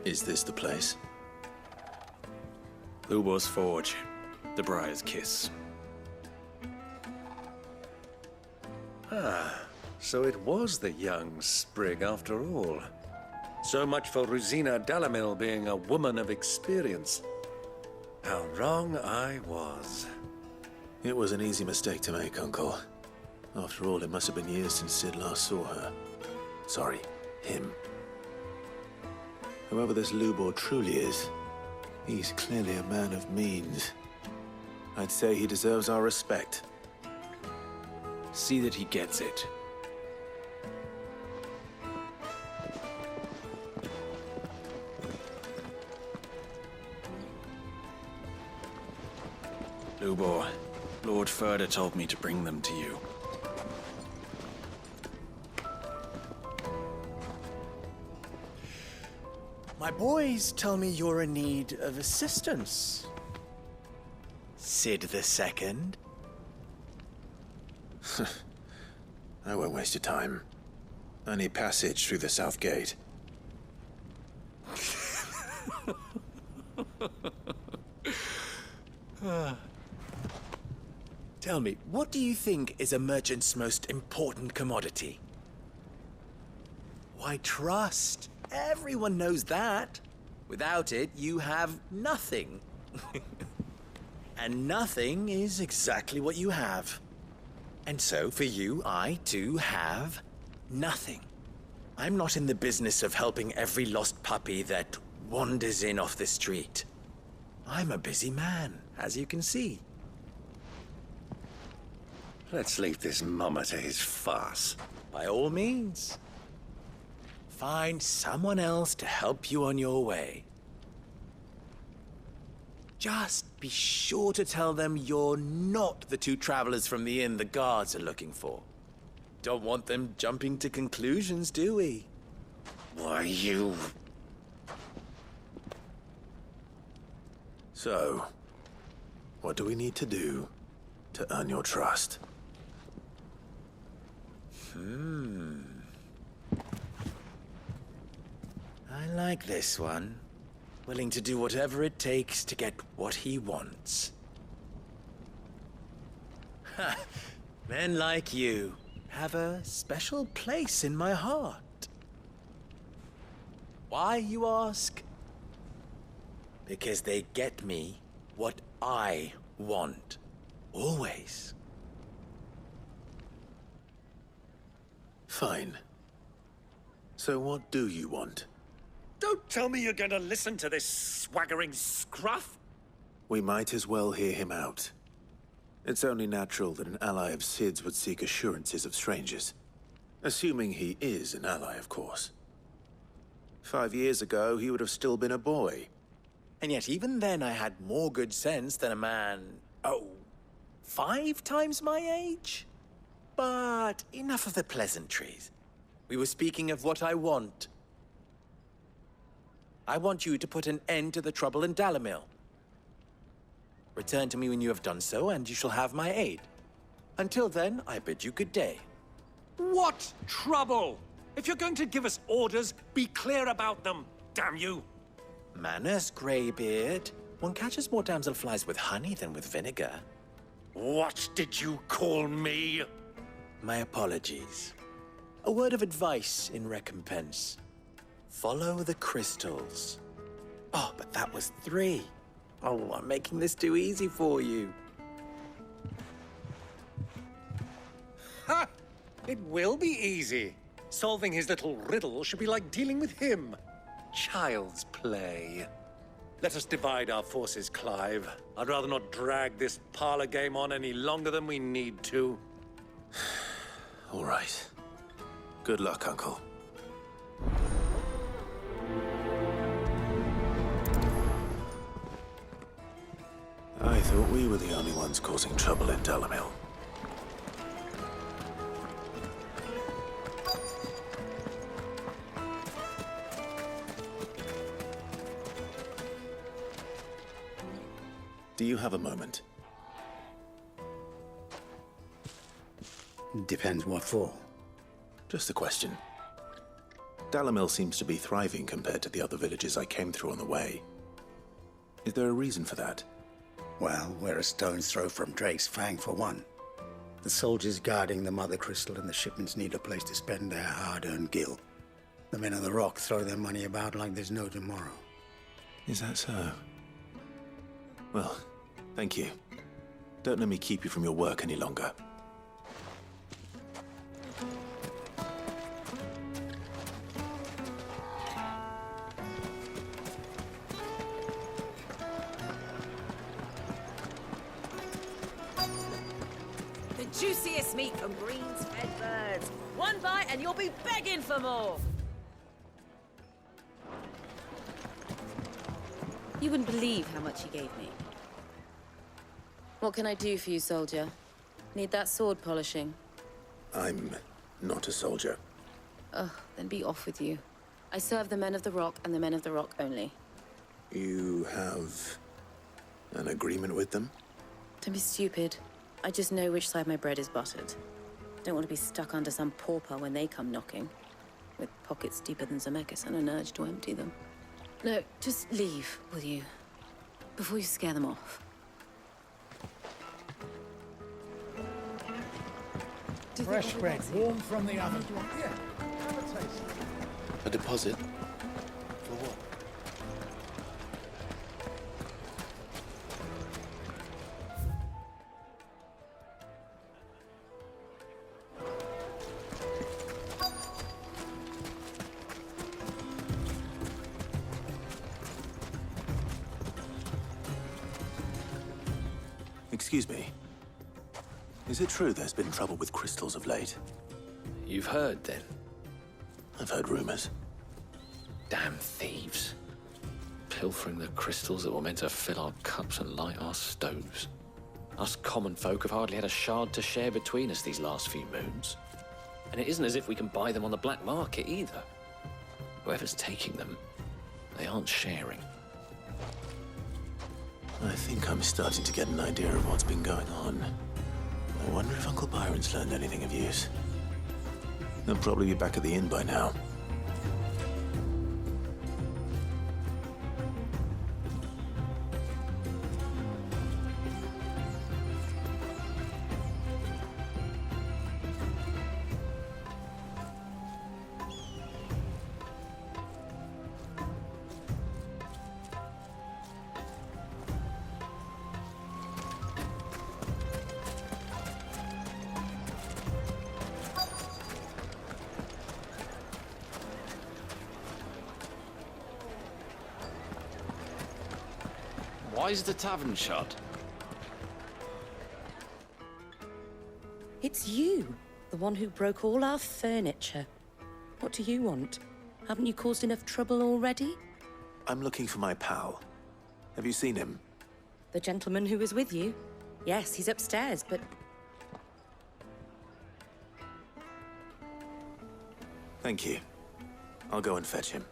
Is this the place? Lubor's Forge. The Briar's Kiss. So it was the young sprig after all. So much for Rosina Dalamil being a woman of experience. How wrong I was. It was an easy mistake to make, Uncle. After all, it must have been years since Sid last saw her. Sorry, him. Whoever this Lubor truly is, he's clearly a man of means. I'd say he deserves our respect. See that he gets it. Lubor, Lord Furder told me to bring them to you. My boys tell me you're in need of assistance. Sid the Second? I won't waste your time. I need passage through the south gate. Tell me, what do you think is a merchant's most important commodity? Why, trust. Everyone knows that. Without it, you have nothing. And nothing is exactly what you have. And so, for you, I, too, have nothing. I'm not in the business of helping every lost puppy that wanders in off the street. I'm a busy man, as you can see. Let's leave this mummer to his farce. By all means. Find someone else to help you on your way. Just be sure to tell them you're not the two travelers from the inn the guards are looking for. Don't want them jumping to conclusions, do we? Why, you... So, what do we need to do to earn your trust? I like this one. Willing to do whatever it takes to get what he wants. Ha! Men like you have a special place in my heart. Why, you ask? Because they get me what I want. Always. Fine. So what do you want? Don't tell me you're going to listen to this swaggering scruff! We might as well hear him out. It's only natural that an ally of Sid's would seek assurances of strangers. Assuming he is an ally, of course. 5 years ago, he would have still been a boy. And yet even then I had more good sense than a man, 5 times my age? But enough of the pleasantries. We were speaking of what I want. I want you to put an end to the trouble in Dalamil. Return to me when you have done so, and you shall have my aid. Until then, I bid you good day. What trouble? If you're going to give us orders, be clear about them, damn you! Manners, Greybeard. One catches more damselflies with honey than with vinegar. What did you call me? My apologies. A word of advice in recompense. Follow the crystals. Oh, but that was 3. Oh, I'm making this too easy for you. Ha! It will be easy. Solving his little riddle should be like dealing with him. Child's play. Let us divide our forces, Clive. I'd rather not drag this parlor game on any longer than we need to. All right. Good luck, Uncle. I thought we were the only ones causing trouble in Dalamil. Do you have a moment? Depends what for. Just a question. Dalamil seems to be thriving compared to the other villages I came through on the way. Is there a reason for that? Well, we're a stone's throw from Drake's Fang, for one. The soldiers guarding the Mother Crystal and the shipments need a place to spend their hard-earned gil. The men of the Rock throw their money about like there's no tomorrow. Is that so? Well, thank you. Don't let me keep you from your work any longer. The juiciest meat from greens-fed birds. One bite and you'll be begging for more. You wouldn't believe how much he gave me. What can I do for you, soldier? Need that sword polishing? I'm not a soldier. Ugh, then be off with you. I serve the men of the Rock and the men of the Rock only. You have an agreement with them? Don't be stupid. I just know which side my bread is buttered. Don't want to be stuck under some pauper when they come knocking. With pockets deeper than Zemeckis and an urge to empty them. No, just leave, will you? Before you scare them off. Fresh bread, warm from the oven. Yeah, have a taste. A deposit? For what? Excuse me. Is it true there's been trouble with crystals of late? You've heard, then? I've heard rumors. Damn thieves. Pilfering the crystals that were meant to fill our cups and light our stoves. Us common folk have hardly had a shard to share between us these last few moons. And it isn't as if we can buy them on the black market, either. Whoever's taking them, they aren't sharing. I think I'm starting to get an idea of what's been going on. I wonder if Uncle Byron's learned anything of use. They'll probably be back at the inn by now. Why is the tavern shut? It's you, the one who broke all our furniture. What do you want? Haven't you caused enough trouble already? I'm looking for my pal. Have you seen him? The gentleman who was with you? Yes, he's upstairs, but... Thank you. I'll go and fetch him.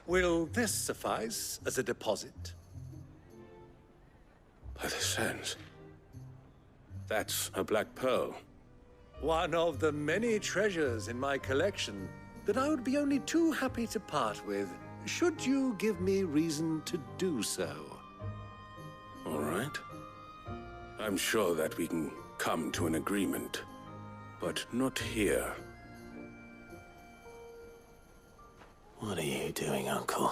Will this suffice as a deposit? By the sands. That's a black pearl. One of the many treasures in my collection that I would be only too happy to part with, should you give me reason to do so. All right. I'm sure that we can come to an agreement, but not here. What are you doing, Uncle?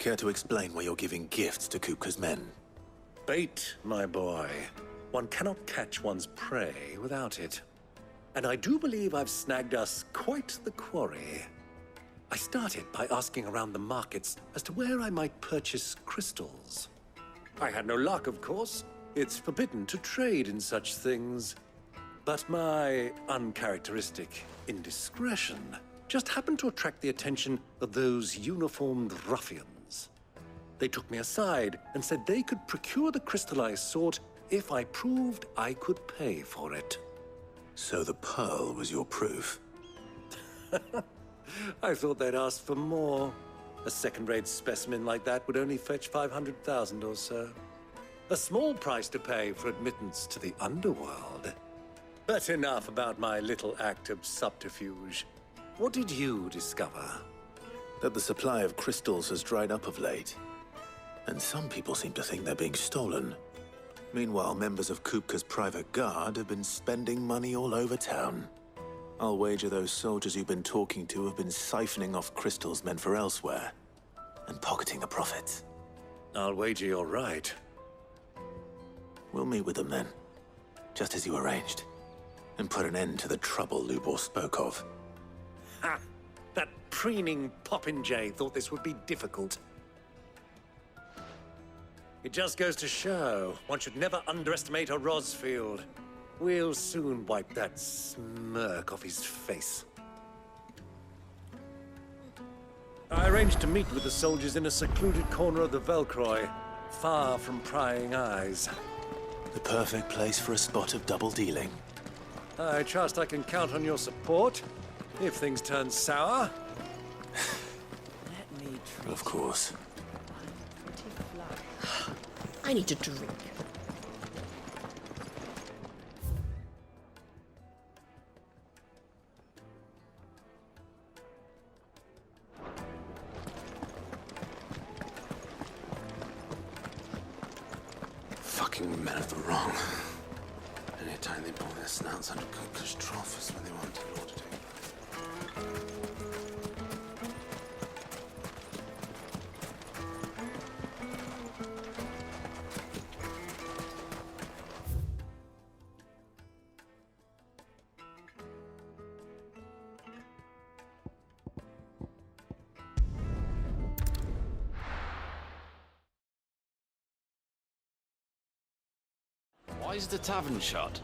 Care to explain why you're giving gifts to Kupka's men? Bait, my boy. One cannot catch one's prey without it. And I do believe I've snagged us quite the quarry. I started by asking around the markets as to where I might purchase crystals. I had no luck, of course. It's forbidden to trade in such things. But my uncharacteristic indiscretion just happened to attract the attention of those uniformed ruffians. They took me aside and said they could procure the crystal I sought if I proved I could pay for it. So the pearl was your proof? I thought they'd ask for more. A second-rate specimen like that would only fetch 500,000 or so. A small price to pay for admittance to the underworld. But enough about my little act of subterfuge. What did you discover? That the supply of crystals has dried up of late. And some people seem to think they're being stolen. Meanwhile, members of Kupka's private guard have been spending money all over town. I'll wager those soldiers you've been talking to have been siphoning off crystals meant for elsewhere, and pocketing the profits. I'll wager you're right. We'll meet with them then, just as you arranged, and put an end to the trouble Lubor spoke of. Ha! That preening popinjay thought this would be difficult. It just goes to show, one should never underestimate a Rosfield. We'll soon wipe that smirk off his face. I arranged to meet with the soldiers in a secluded corner of the Velcroy, far from prying eyes. The perfect place for a spot of double dealing. I trust I can count on your support, if things turn sour. Let me treat Of course. I need a drink. Fucking men of the wrong. Anytime they pull their snouts under Kupka's trough is when they want to lord it over. Why is the tavern shut?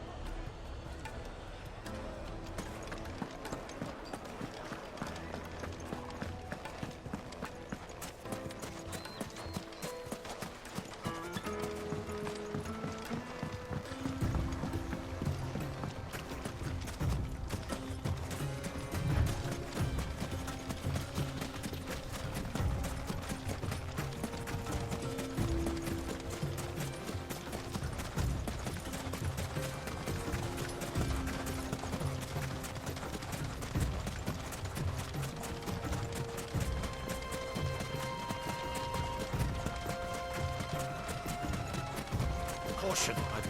Caution, I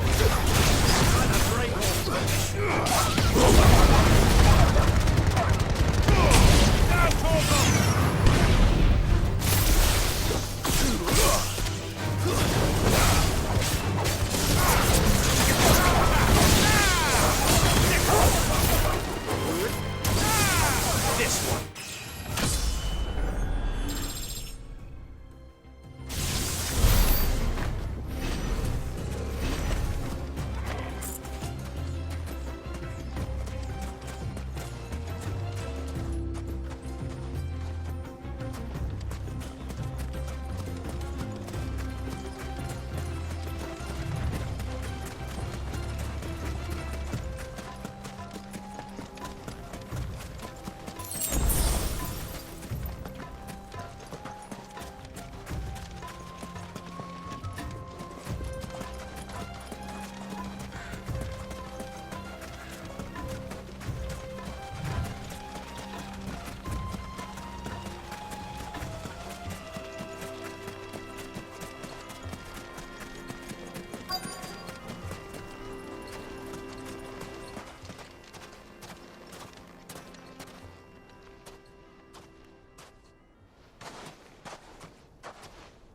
this one.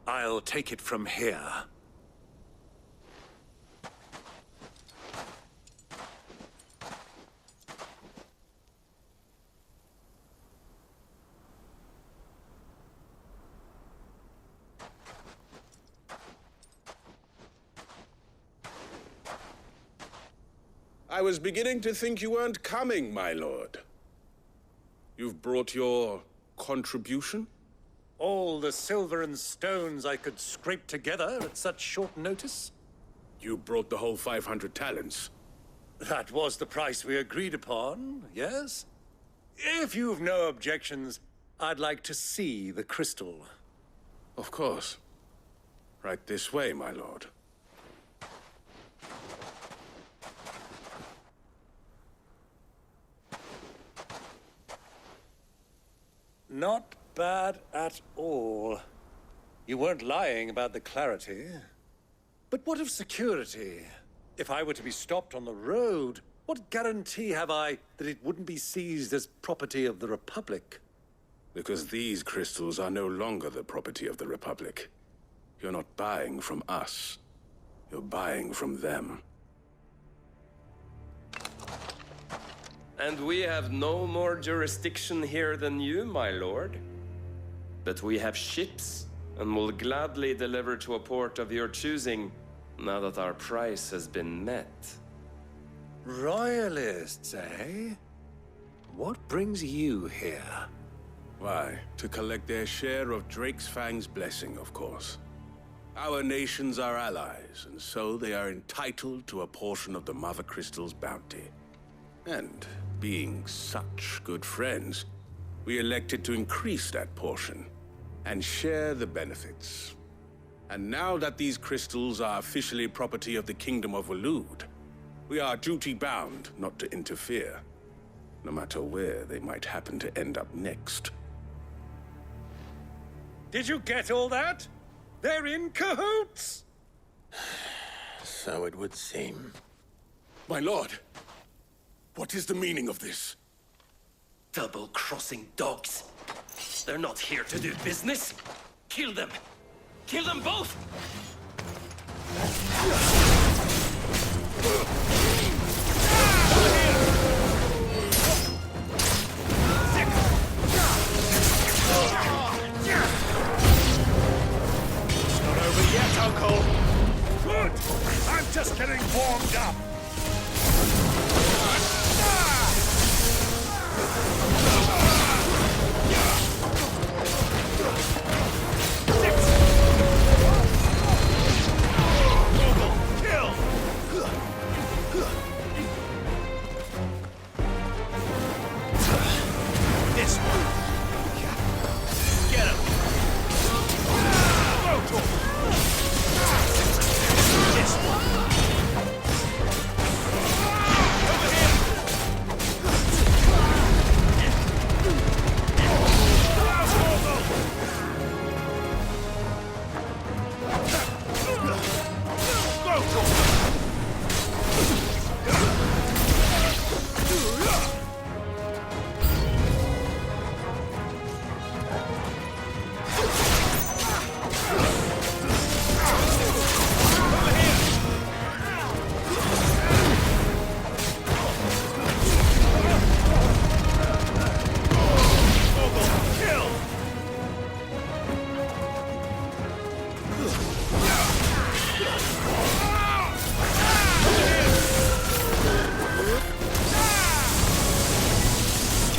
I'll take it from here. I was beginning to think you weren't coming, my lord. You've brought your contribution? All the silver and stones I could scrape together at such short notice? You brought the whole 500 talents. That was the price we agreed upon, yes? If you've no objections, I'd like to see the crystal. Of course. Right this way, my lord. Not bad at all. You weren't lying about the clarity. But what of security? If I were to be stopped on the road, what guarantee have I that it wouldn't be seized as property of the Republic? Because these crystals are no longer the property of the Republic. You're not buying from us. You're buying from them. And we have no more jurisdiction here than you, my lord. But we have ships, and will gladly deliver to a port of your choosing, now that our price has been met. Royalists, eh? What brings you here? Why, to collect their share of Drake's Fang's blessing, of course. Our nations are allies, and so they are entitled to a portion of the Mother Crystal's bounty. And being such good friends, we elected to increase that portion and share the benefits. And now that these crystals are officially property of the Kingdom of Waloed, we are duty-bound not to interfere, no matter where they might happen to end up next. Did you get all that? They're in cahoots! So it would seem. My lord, what is the meaning of this? Double-crossing dogs. They're not here to do business. Kill them. Kill them both! It's not over yet, Uncle! Good! I'm just getting warmed up!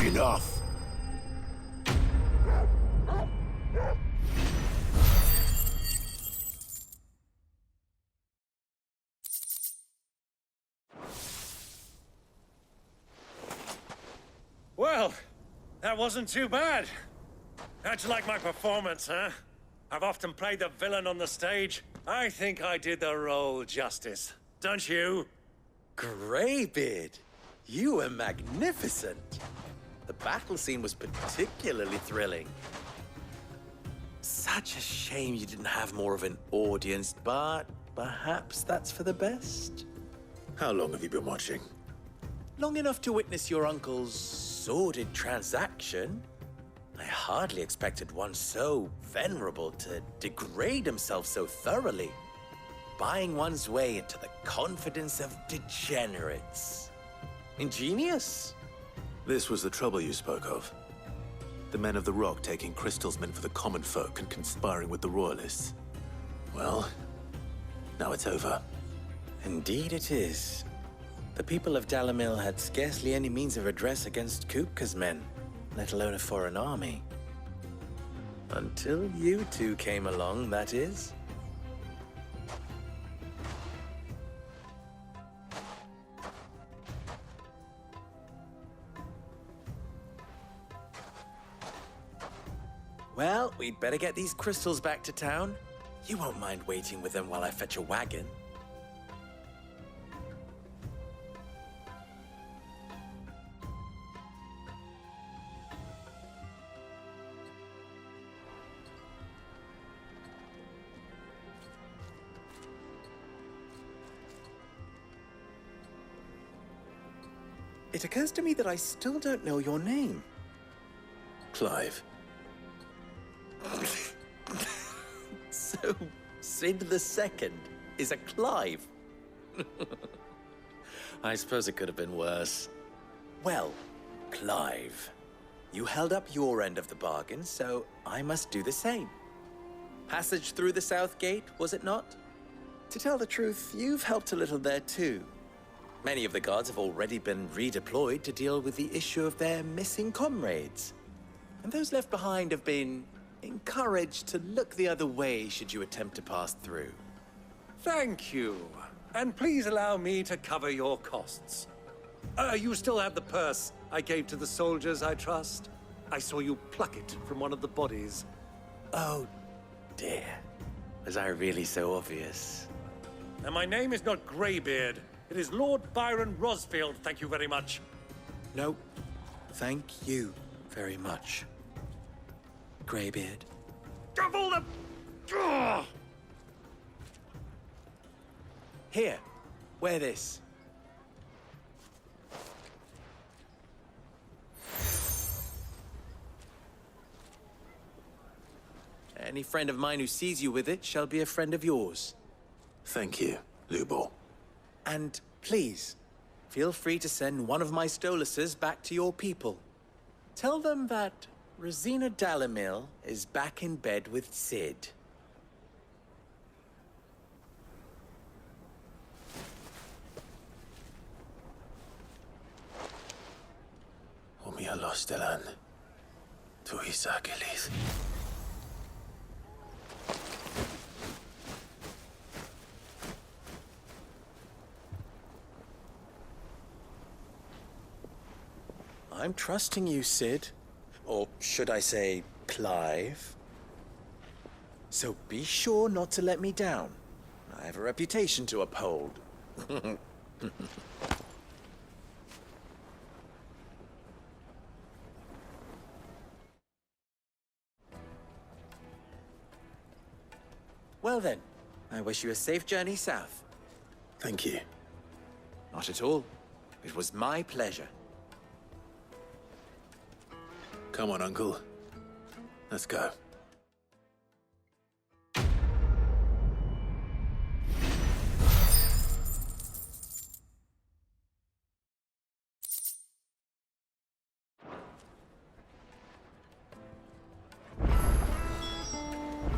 Enough. Well, that wasn't too bad. How'd you like my performance, huh? I've often played the villain on the stage. I think I did the role justice. Don't you? Greybeard, you were magnificent. The battle scene was particularly thrilling. Such a shame you didn't have more of an audience, but perhaps that's for the best. How long have you been watching? Long enough to witness your uncle's sordid transaction. I hardly expected one so venerable to degrade himself so thoroughly, buying one's way into the confidence of degenerates. Ingenious. This was the trouble you spoke of. The men of the Rock taking Crystal's men for the common folk and conspiring with the Royalists. Well, now it's over. Indeed it is. The people of Dalamil had scarcely any means of redress against Kupka's men, let alone a foreign army. Until you two came along, that is. Well, we'd better get these crystals back to town. You won't mind waiting with them while I fetch a wagon. It occurs to me that I still don't know your name. Clive. So, Sid the Second is a Clive? I suppose it could have been worse. Well, Clive, you held up your end of the bargain, so I must do the same. Passage through the South Gate, was it not? To tell the truth, you've helped a little there too. Many of the guards have already been redeployed to deal with the issue of their missing comrades. And those left behind have been encouraged to look the other way should you attempt to pass through. Thank you. And please allow me to cover your costs. You still have the purse I gave to the soldiers, I trust? I saw you pluck it from one of the bodies. Oh, dear. Was I really so obvious? And my name is not Greybeard. It is Lord Byron Rosfield, thank you very much. No, thank you very much, Greybeard. Of all the... Ugh! Here, wear this. Any friend of mine who sees you with it shall be a friend of yours. Thank you, Lubor. And please, feel free to send one of my Stoluses back to your people. Tell them that Rosina Dalamil is back in bed with Sid. Umia Lostelan. Tuisa Gelis. I'm trusting you, Sid. Or should I say, Clive? So be sure not to let me down. I have a reputation to uphold. Well then, I wish you a safe journey south. Thank you. Not at all. It was my pleasure. Come on, Uncle. Let's go.